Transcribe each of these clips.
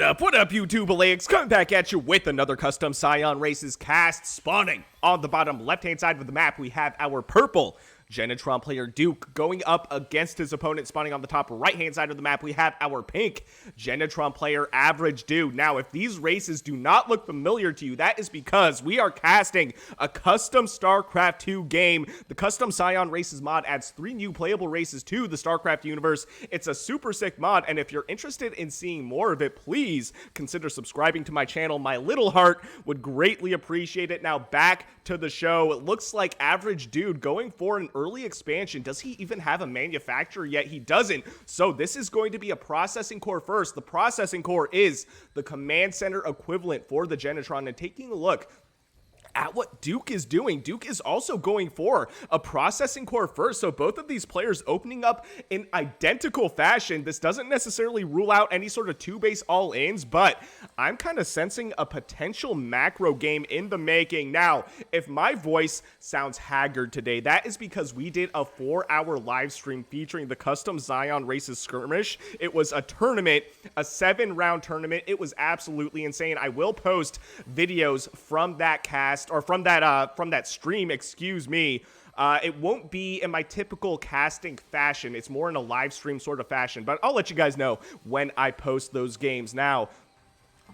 What up, YouTube Elleix? Coming back at you with another custom Scion Races cast spawning. On the bottom left-hand side of the map, we have our purple Genitron player Duke going up against his opponent. Spawning on the top right-hand side of the map, we have our pink Genetron player AverageDude. Now, if these races do not look familiar to you, that is because we are casting a custom StarCraft 2 game. The custom Scion Races mod adds 3 new playable races to the StarCraft universe. It's a super sick mod, and if you're interested in seeing more of it, please consider subscribing to my channel. My little heart would greatly appreciate it. Now, back to the show. It looks like AverageDude going for an early expansion. Does he even have a manufacturer yet? He doesn't. So this is going to be a processing core first. The processing core is the command center equivalent for the Genitron. And taking a look at what Duke is doing, Duke is also going for a processing core first. So both of these players opening up in identical fashion. This doesn't necessarily rule out any sort of 2-base all-ins, but I'm kind of sensing a potential macro game in the making. Now, if my voice sounds haggard today, that is because we did a 4-hour live stream featuring the custom Scion Races skirmish. It was a tournament, a 7-round tournament. It was absolutely insane. I will post videos from that cast, or from that stream, excuse me. It won't be in my typical casting fashion. It's more in a live stream sort of fashion, but I'll let you guys know when I post those games. Now,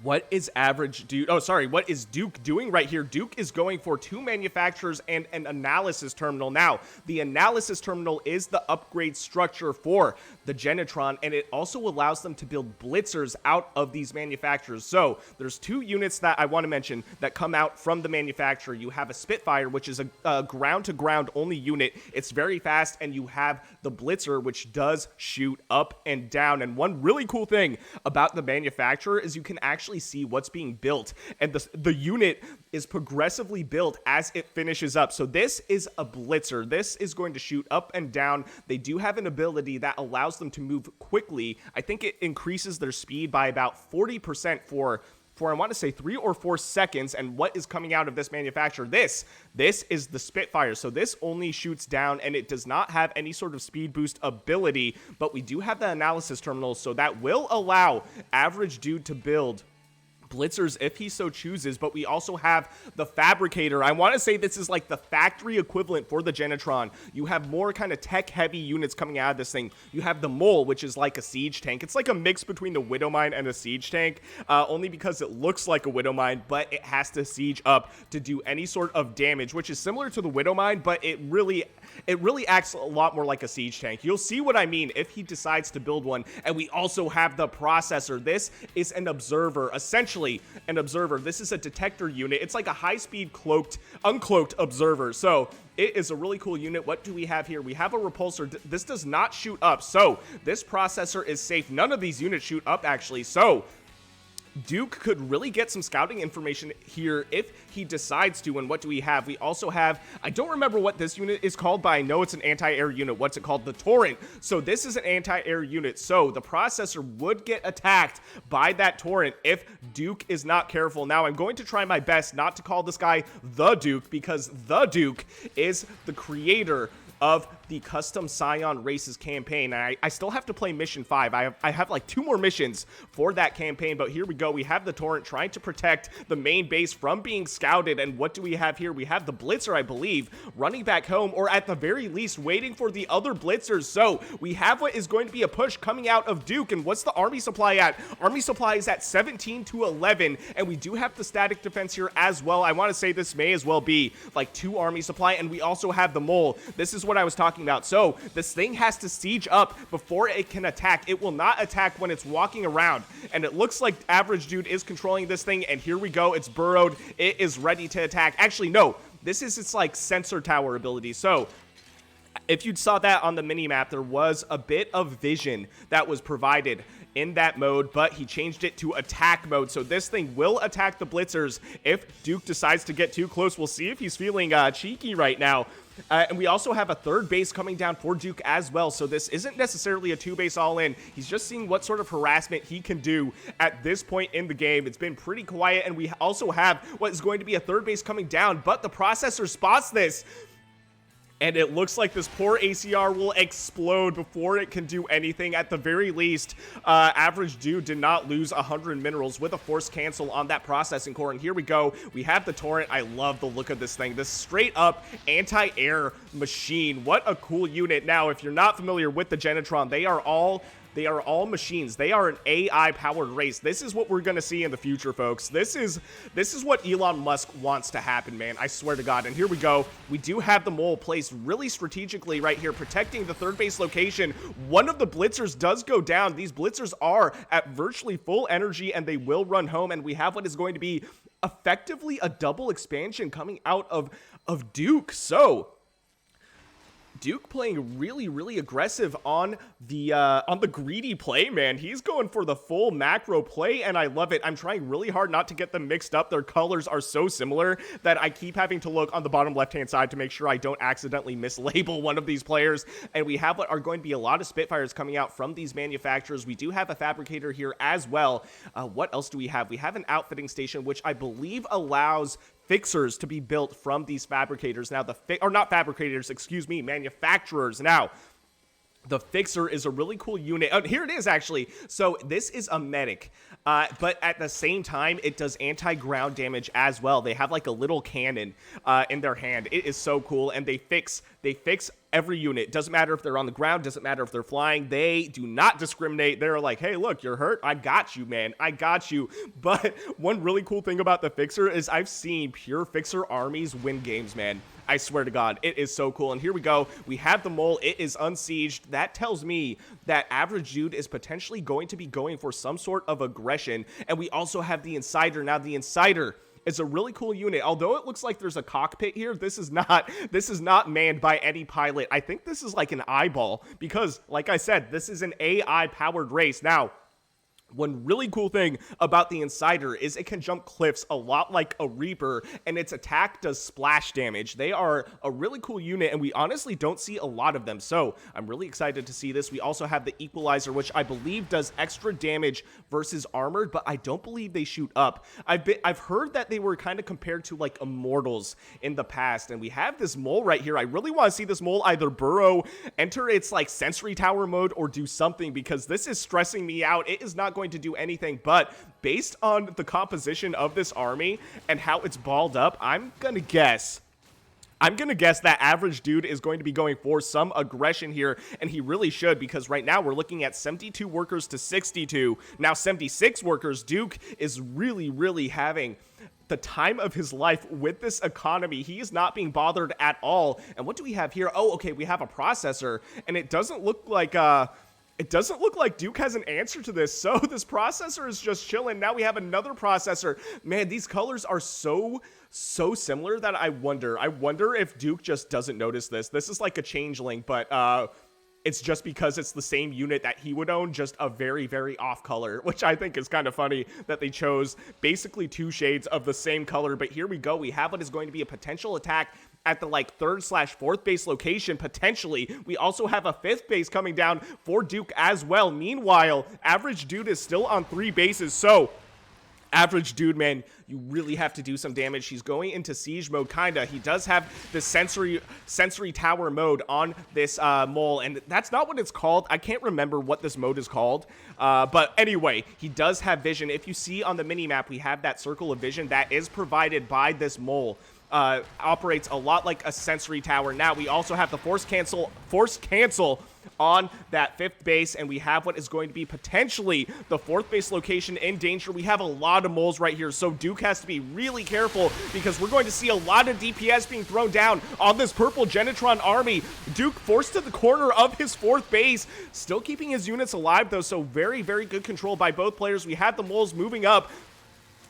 what is what is Duke doing right here? Duke is going for 2 manufacturers and an analysis terminal. Now, the analysis terminal is the upgrade structure for the Genitron, and it also allows them to build blitzers out of these manufacturers. So there's 2 units that I want to mention that come out from the manufacturer. You have a Spitfire, which is a ground-to-ground only unit. It's very fast, and you have the Blitzer, which does shoot up and down. And one really cool thing about the manufacturer is you can actually see what's being built, and the unit is progressively built as it finishes up. So this is a Blitzer. This is going to shoot up and down. They do have an ability that allows them to move quickly. I think it increases their speed by about 40% for I want to say 3 or 4 seconds. And what is coming out of this manufacturer? This is the Spitfire. So this only shoots down, and it does not have any sort of speed boost ability, but we do have the analysis terminal, so that will allow AverageDude to build blitzers if he so chooses. But we also have the Fabricator. I want to say this is like the factory equivalent for the Genitron. You have more kind of tech heavy units coming out of this thing. You have the Mole, which is like a siege tank. It's like a mix between the Widowmine and a siege tank, only because it looks like a Widowmine, but it has to siege up to do any sort of damage, which is similar to the Widowmine, but it really acts a lot more like a siege tank. You'll see what I mean if he decides to build one. And we also have the Processor. This is an observer, essentially an observer. This is a detector unit. It's like a high-speed uncloaked observer. So it is a really cool unit. What do we have here? We have a repulsor. This does not shoot up, so this processor is safe. None of these units shoot up, actually. So Duke could really get some scouting information here if he decides to. And what do we have? We also have, I don't remember what this unit is called, but I know it's an anti-air unit. What's it called? The Torrent. So this is an anti-air unit. So the processor would get attacked by that Torrent if Duke is not careful. Now, I'm going to try my best not to call this guy the Duke, because the Duke is the creator of the custom Scion Races campaign. I still have to play mission 5. I have like 2 more missions for that campaign, but here we go. We have the Torrent trying to protect the main base from being scouted. And what do we have here? We have the Blitzer, I believe, running back home, or at the very least waiting for the other Blitzers. So we have what is going to be a push coming out of Duke. And what's the army supply at? Army supply is at 17 to 11, and we do have the static defense here as well. I want to say this may as well be like 2 army supply, and we also have the Mole. This is what I was talking about. So this thing has to siege up before it can attack. It will not attack when it's walking around, and it looks like AverageDude is controlling this thing. And here we go. It's burrowed. It is ready to attack. Actually, no, this is its like sensor tower ability. So if you saw that on the mini map, there was a bit of vision that was provided in that mode, but he changed it to attack mode. So this thing will attack the blitzers if Duke decides to get too close. We'll see if he's feeling cheeky right now. And we also have a 3rd base coming down for Duke as well. So this isn't necessarily a 2-base all-in. He's just seeing what sort of harassment he can do at this point in the game. It's been pretty quiet, and we also have what is going to be a 3rd base coming down, but the processor spots this. And it looks like this poor ACR will explode before it can do anything. At the very least, AverageDude did not lose 100 minerals with a force cancel on that processing core. And here we go. We have the torrent. I love the look of this thing. This straight up anti-air machine. What a cool unit. Now, if you're not familiar with the Genitron, they are all machines. They are an AI-powered race. This is what we're going to see in the future, folks. This is what Elon Musk wants to happen, man. I swear to God. And here we go. We do have the mole placed really strategically right here, protecting the third base location. One of the blitzers does go down. These blitzers are at virtually full energy, and they will run home. And we have what is going to be effectively a double expansion coming out of Duke. So Duke playing really, really aggressive on the greedy play, man. He's going for the full macro play, and I love it. I'm trying really hard not to get them mixed up. Their colors are so similar that I keep having to look on the bottom left-hand side to make sure I don't accidentally mislabel one of these players. And we have what are going to be a lot of Spitfires coming out from these manufacturers. We do have a fabricator here as well. What else do we have? We have an outfitting station, which I believe allows fixers to be built from these fabricators. Now, not fabricators, excuse me, manufacturers. Now, the fixer is a really cool unit. Oh, here it is, actually. So this is a medic, but at the same time, it does anti-ground damage as well. They have like a little cannon in their hand. It is so cool, and they fix every unit. Doesn't matter if they're on the ground, doesn't matter if they're flying. They do not discriminate. They're like, hey, look, you're hurt. I got you, man. I got you. But one really cool thing about the fixer is I've seen pure fixer armies win games, man. I swear to God, it is so cool. And here we go. We have the mole. It is unsieged. That tells me that AverageDude is potentially going to be going for some sort of aggression. And we also have the Insider. Now, the Insider is a really cool unit. Although it looks like there's a cockpit here, this is not manned by any pilot. I think this is like an eyeball because, like I said, this is an AI-powered race. Now, one really cool thing about the Insider is it can jump cliffs a lot like a Reaper, and its attack does splash damage. They are a really cool unit, and we honestly don't see a lot of them, so I'm really excited to see this. We also have the Equalizer, which I believe does extra damage versus Armored, but I don't believe they shoot up. I've heard that they were kind of compared to like Immortals in the past, and we have this mole right here. I really want to see this mole either burrow, enter its like Sensory Tower mode, or do something, because this is stressing me out. It is not going to do anything, but based on the composition of this army and how it's balled up, I'm gonna guess that AverageDude is going to be going for some aggression here, and he really should, because right now we're looking at 72 workers to 62. Now 76 workers. Duke is really having the time of his life with this economy. He is not being bothered at all. And what do we have here? Oh, okay, we have a processor, and it doesn't look like Duke has an answer to this, so this processor is just chilling. Now we have another processor. Man, these colors are so similar that I wonder if Duke just doesn't notice this. This is like a changeling, but it's just because it's the same unit that he would own, just a very off color, which I think is kind of funny that they chose basically two shades of the same color. But here we go. We have what is going to be a potential attack at the like 3rd/4th base location, potentially. We also have a 5th base coming down for Duke as well. Meanwhile, AverageDude is still on 3 bases, so AverageDude, man, you really have to do some damage. He's going into siege mode, kinda. He does have the sensory tower mode on this mole, and that's not what it's called. I can't remember what this mode is called, but anyway, he does have vision. If you see on the mini-map, we have that circle of vision that is provided by this mole. Operates a lot like a sensory tower. Now we also have the force cancel on that 5th base, and we have what is going to be potentially the 4th base location in danger. We have a lot of moles right here, so Duke has to be really careful, because we're going to see a lot of DPS being thrown down on this purple Genitron army. Duke forced to the corner of his 4th base, still keeping his units alive though, so very good control by both players. We have the moles moving up,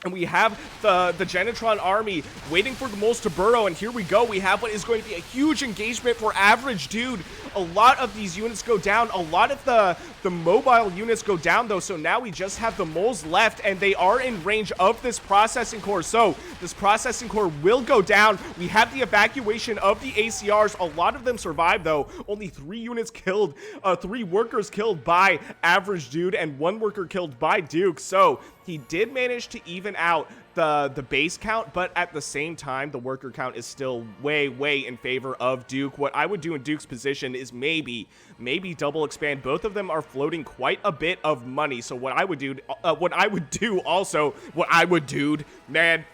and we have the Genitron army waiting for the moles to burrow, and here we go. We have what is going to be a huge engagement for AverageDude. A lot of these units go down. A lot of the mobile units go down, though, so now we just have the moles left, and they are in range of this processing core, so this processing core will go down. We have the evacuation of the ACRs. A lot of them survive, though. Only 3 units killed, 3 workers killed by AverageDude, and 1 worker killed by Duke, so He did manage to even out the base count, but at the same time, the worker count is still way in favor of Duke. What I would do in Duke's position is maybe double expand. Both of them are floating quite a bit of money. So what I would do, man,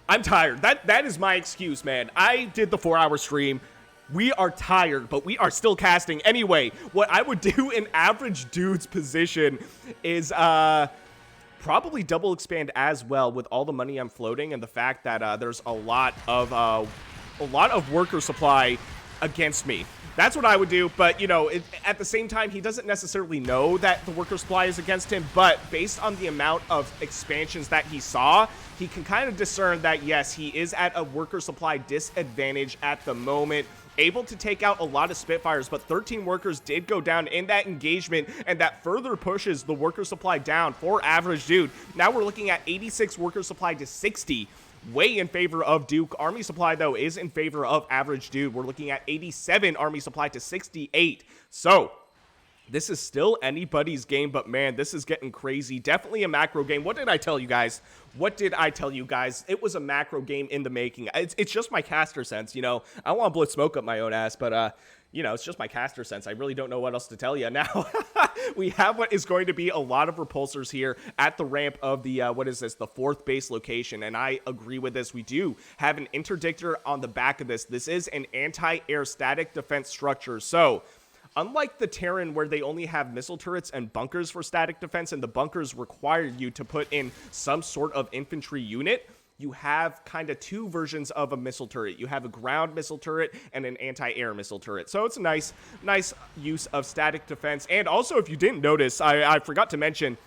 I'm tired. That is my excuse, man. I did the 4-hour stream. We are tired, but we are still casting. Anyway, what I would do in AverageDude's position is probably double expand as well with all the money I'm floating and the fact that there's a lot of worker supply against me. That's what I would do, but, you know, at the same time, he doesn't necessarily know that the worker supply is against him, but based on the amount of expansions that he saw, he can kind of discern that, yes, he is at a worker supply disadvantage at the moment, able to take out a lot of Spitfires, but 13 workers did go down in that engagement, and that further pushes the worker supply down for AverageDude. Now we're looking at 86 worker supply to 60, way in favor of Duke. Army supply, though, is in favor of AverageDude. We're looking at 87 army supply to 68. So this is still anybody's game, but man, this is getting crazy. Definitely a macro game. What did I tell you guys? It was a macro game in the making. It's just my caster sense, you know. I don't want to blow smoke up my own ass, but you know, it's just my caster sense. I really don't know what else to tell you. Now, we have what is going to be a lot of repulsors here at the ramp of the, the fourth base location, and I agree with this. We do have an interdictor on the back of this. This is an anti-air static defense structure, so unlike the Terran where they only have missile turrets and bunkers for static defense, and the bunkers require you to put in some sort of infantry unit, you have kind of two versions of a missile turret. You have a ground missile turret and an anti-air missile turret. So it's a nice use of static defense. And also, if you didn't notice, I forgot to mention,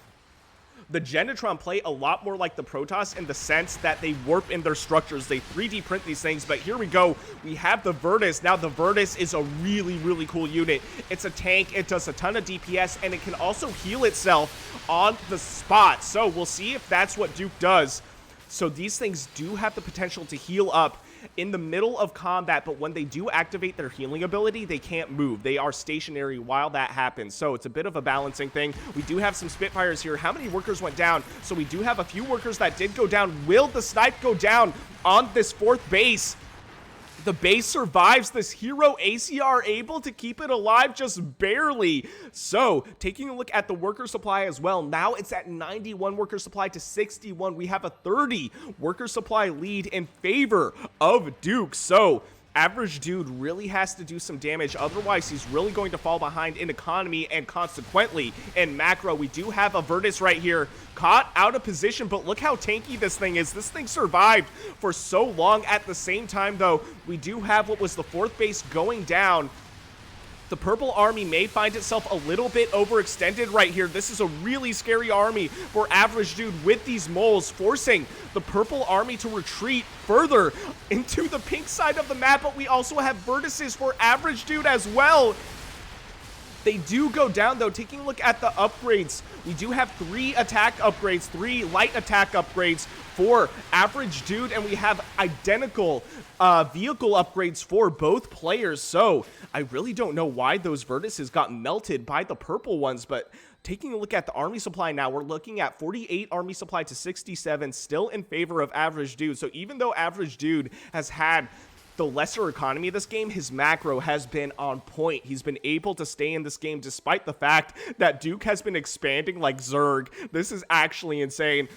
the Genitron play a lot more like the Protoss in the sense that they warp in their structures. They 3D print these things, but here we go. We have the Virtus. Now, the Virtus is a really cool unit. It's a tank. It does a ton of DPS, and it can also heal itself on the spot. So we'll see if that's what Duke does. So these things do have the potential to heal up in the middle of combat, but when they do activate their healing ability, they can't move. They are stationary while that happens. So it's a bit of a balancing thing. We do have some Spitfires here. How many workers went down? So we do have a few workers that did go down. Will the snipe go down on this fourth base? The base survives. This hero ACR able to keep it alive just barely. So taking a look at the worker supply as well, now it's at 91 worker supply to 61. We have a 30 worker supply lead in favor of Duke. So AverageDude really has to do some damage, otherwise he's really going to fall behind in economy and consequently in macro. We do have a Virtus right here, caught out of position, but look how tanky this thing is. This thing survived for so long. At the same time, though, we do have what was the fourth base going down. The purple army may find itself a little bit overextended right here. This is a really scary army for AverageDude with these moles, forcing the purple army to retreat further into the pink side of the map, but we also have Virtuses for AverageDude as well. They do go down, though. Taking a look at the upgrades, we do have 3 attack upgrades, 3 light attack upgrades for AverageDude, and we have identical vehicle upgrades for both players. So I really don't know why those Virtuses got melted by the purple ones, but taking a look at the army supply now, we're looking at 48 army supply to 67, still in favor of AverageDude. So even though AverageDude has had the lesser economy of this game, his macro has been on point. He's been able to stay in this game despite the fact that Duke has been expanding like Zerg. This is actually insane.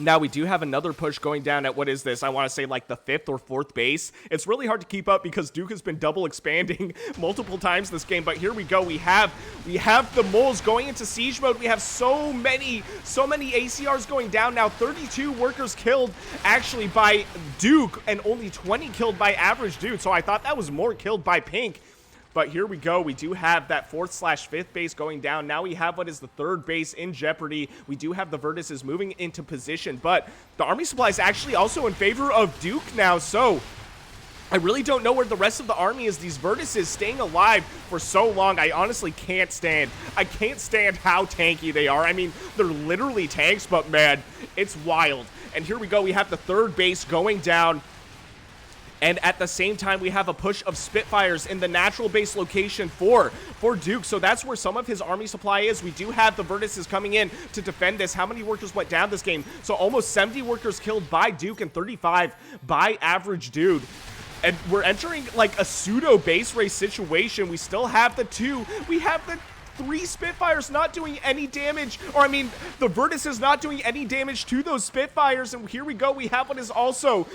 Now, we do have another push going down at, what is this? I want to say like the 5th or 4th base. It's really hard to keep up because Duke has been double expanding multiple times this game, but here we go. We have the moles going into siege mode. We have so many ACRs going down now. 32 workers killed actually by Duke and only 20 killed by AverageDude. So I thought that was more killed by Pink. But here we go. We do have that 4th/5th base going down. Now we have what is the 3rd base in jeopardy. We do have the Virtuses moving into position, but the army supply is actually also in favor of Duke now. So I really don't know where the rest of the army is. These Virtuses staying alive for so long, I honestly can't stand. I can't stand how tanky they are. I mean, they're literally tanks, but man, it's wild. And here we go. We have the 3rd base going down. And at the same time, we have a push of Spitfires in the natural base location for Duke. So that's where some of his army supply is. We do have the Vertices coming in to defend this. How many workers went down this game? So almost 70 workers killed by Duke and 35 by AverageDude. And we're entering like a pseudo base race situation. We still have the 2. We have the 3 Spitfires not doing any damage, or I mean, the Vertice is not doing any damage to those Spitfires, and here we go, we have what is also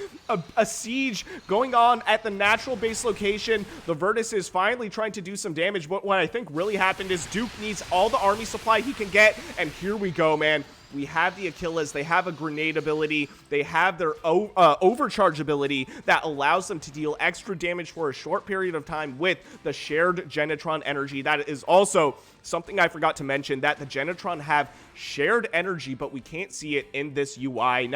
a siege going on at the natural base location. The Vertice is finally trying to do some damage, but what I think really happened is Duke needs all the army supply he can get, and here we go, man. We have the Achilles, they have a grenade ability, they have their overcharge ability that allows them to deal extra damage for a short period of time with the shared Genitron energy. That is also something I forgot to mention, that the Genitron have shared energy, but we can't see it in this UI.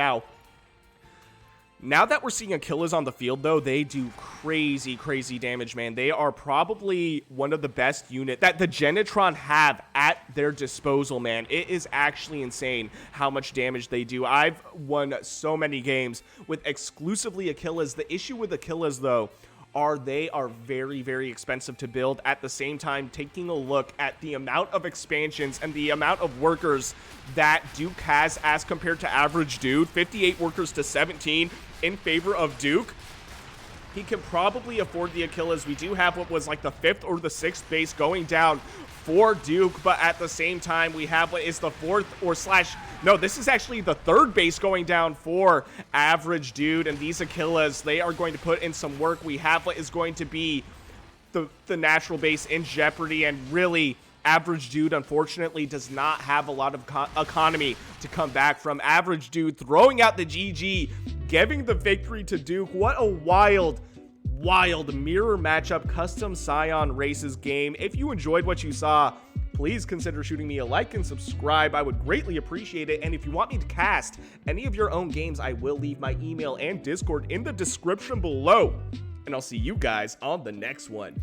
Now that we're seeing Achilles on the field, though, they do crazy damage, man. They are probably one of the best units that the Genitron have at their disposal, man. It is actually insane how much damage they do. I've won so many games with exclusively Achilles. The issue with Achilles, though, they are very expensive to build. At the same time, taking a look at the amount of expansions and the amount of workers that Duke has as compared to AverageDude, 58 workers to 17 in favor of Duke, he can probably afford the Achilles. We do have what was like the 5th or the 6th base going down for Duke, but at the same time, we have what is the 4th or no, this is actually the 3rd base going down for AverageDude, and these Achilles, they are going to put in some work. We have what is going to be the natural base in jeopardy, and really, AverageDude, unfortunately, does not have a lot of economy to come back from. AverageDude throwing out the GG, giving the victory to Duke. What a wild mirror matchup custom Scion Races game. If you enjoyed what you saw, please consider shooting me a like and subscribe. I would greatly appreciate it. And if you want me to cast any of your own games, I will leave my email and Discord in the description below. And I'll see you guys on the next one.